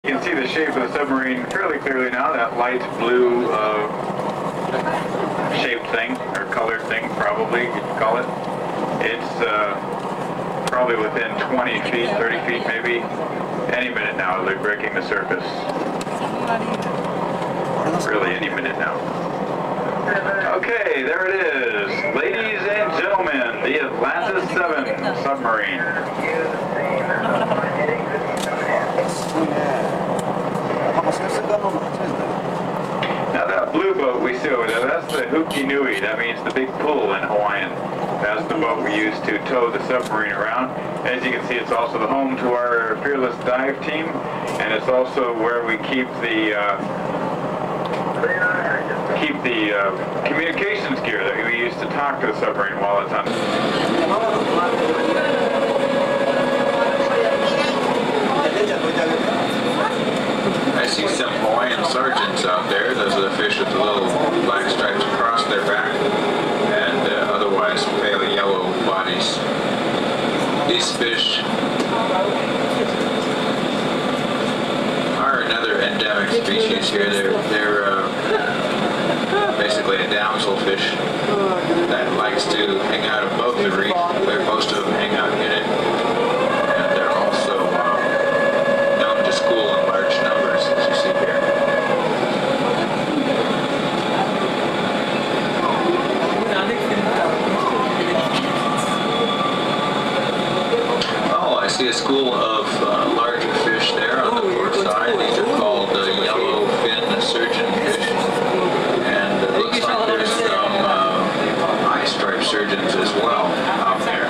You can see the shape of the submarine fairly clearly now, that light blue shaped thing, or colored thing probably, you could call it. It's probably within 20 feet, 30 feet maybe. Any minute now it'll be breaking the surface. Really any minute now. Okay, there it is. Ladies and gentlemen, the Atlantis 7 submarine. Now that blue boat we see over there, that's the Huki Nui. That means the big pull in Hawaiian. That's the boat we use to tow the submarine around. As you can see, it's also the home to our fearless dive team, and it's also where we keep the communications gear that we use to talk to the submarine while it's on. I see some Hawaiian sergeants out there. Those are the fish with the little black stripes across their back, and otherwise pale yellow bodies. These fish are another endemic species here. They're basically a damselfish that likes to hang out above the reef, where most of them hang out in it. And they're also known to school in large numbers, as you see here. Oh, I see a school of larger fish there on the port side. These are called yellow fin surgeonfish. And it looks like there's some eye stripe surgeons as well out there.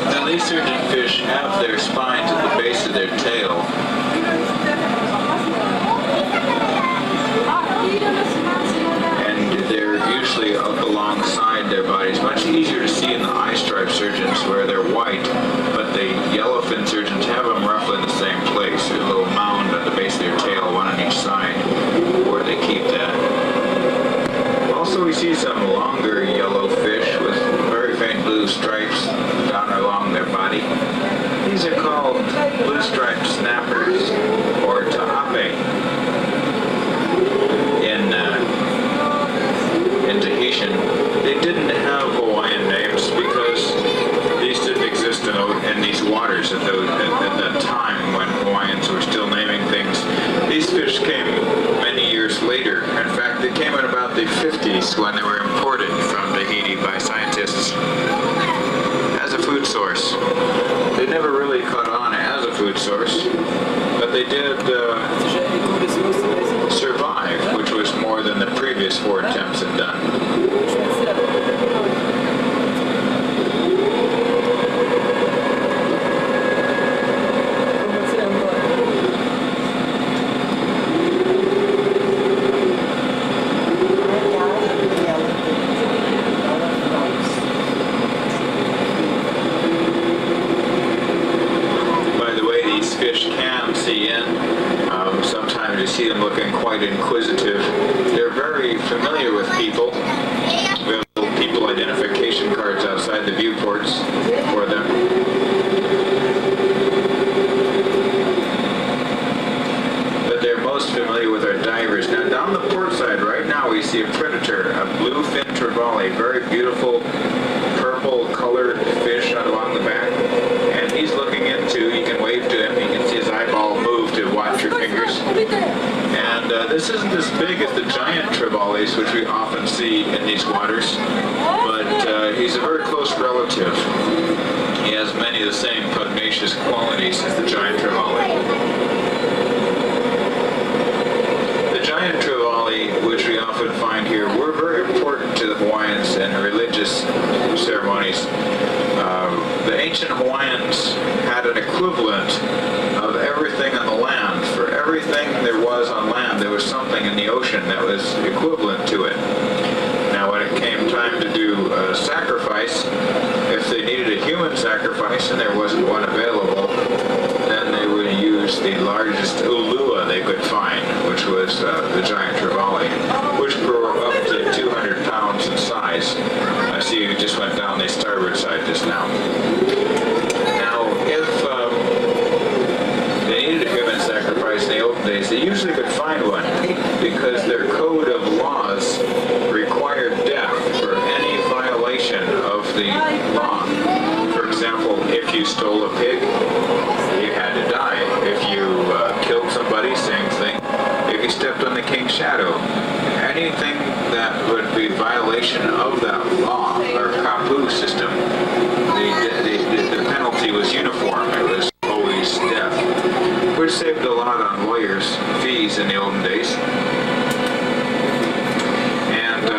Now these surgeonfish have their spines at the base of their tail. And they're usually up alongside their bodies. Much easier to see in the eye stripe surgeons where they're white, but the yellowfin surgeons have them roughly in the same place. There's a little mound at the base of their tail, one on each side, where they keep that. Also, we see some longer yellow fish with very faint blue stripes down along their body. These are called blue-striped snappers, or ta'ape, in Tahitian. They didn't have Hawaiian names because these didn't exist in these waters at that time when Hawaiians were still naming things. These fish came many years later. In fact, they came in about the 50s when they were imported from Tahiti by scientists as a food source. They never really caught on as a food source, but they did survive, which was more than the previous 4 attempts had done. Sometimes you see them looking quite inquisitive. They're very familiar with people. We have little people identification cards outside the viewports for them. But they're most familiar with our divers. Now down the port side right now we see a predator, a bluefin trevally, very beautiful purple colored fish along the back. And he's looking into, you can wave to him, you can see his eyeball move to watch your fingers. And this isn't as big as the giant trevallies, which we often see in these waters, but he's a very close relative. He has many of the same pugnacious qualities as the giant trevally. The giant trevally, which we often find here, were very important to the Hawaiians in religious ceremonies. The ancient Hawaiians had an equivalent of everything on the land. For everything there was on land, there was something in the ocean that was equivalent to it. Now when it came time to do a sacrifice, if they needed a human sacrifice and there wasn't one available, you had to die. If you killed somebody, same thing. If you stepped on the king's shadow, anything that would be violation of that law or kapu system, the penalty was uniform. It was always death, which saved a lot on lawyers' fees in the olden days. And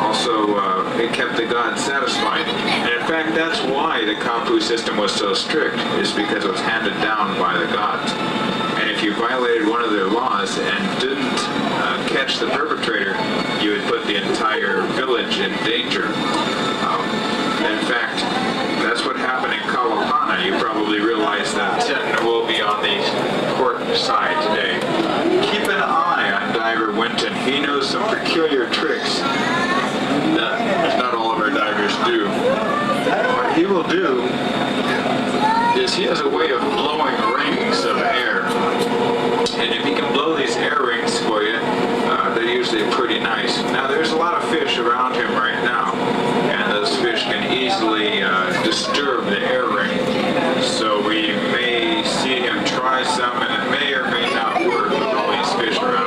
also, it kept the gods satisfied. And in fact, that's why the kapu system was so strict, is because it was handed down by the gods. And if you violated one of their laws and didn't catch the perpetrator, you would put the entire village in danger. In fact, that's what happened in Kalapana. You probably realize that will be on the port side today. Keep an eye on Diver Winton. He knows some peculiar tricks that not all of our divers do. What he will do is he has a way of blowing rings of air. And if he can blow these air rings for you, they're usually pretty nice. Now there's a lot of fish around him right now, and those fish can easily disturb the air ring. So we may see him try some, and it may or may not work with all these fish around.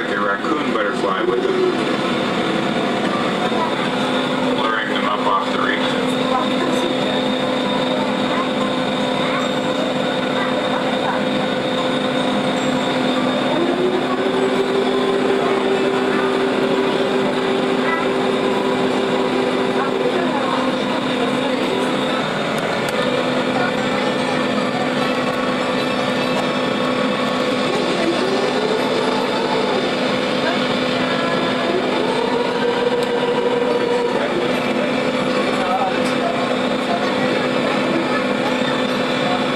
like a raccoon butterfly with a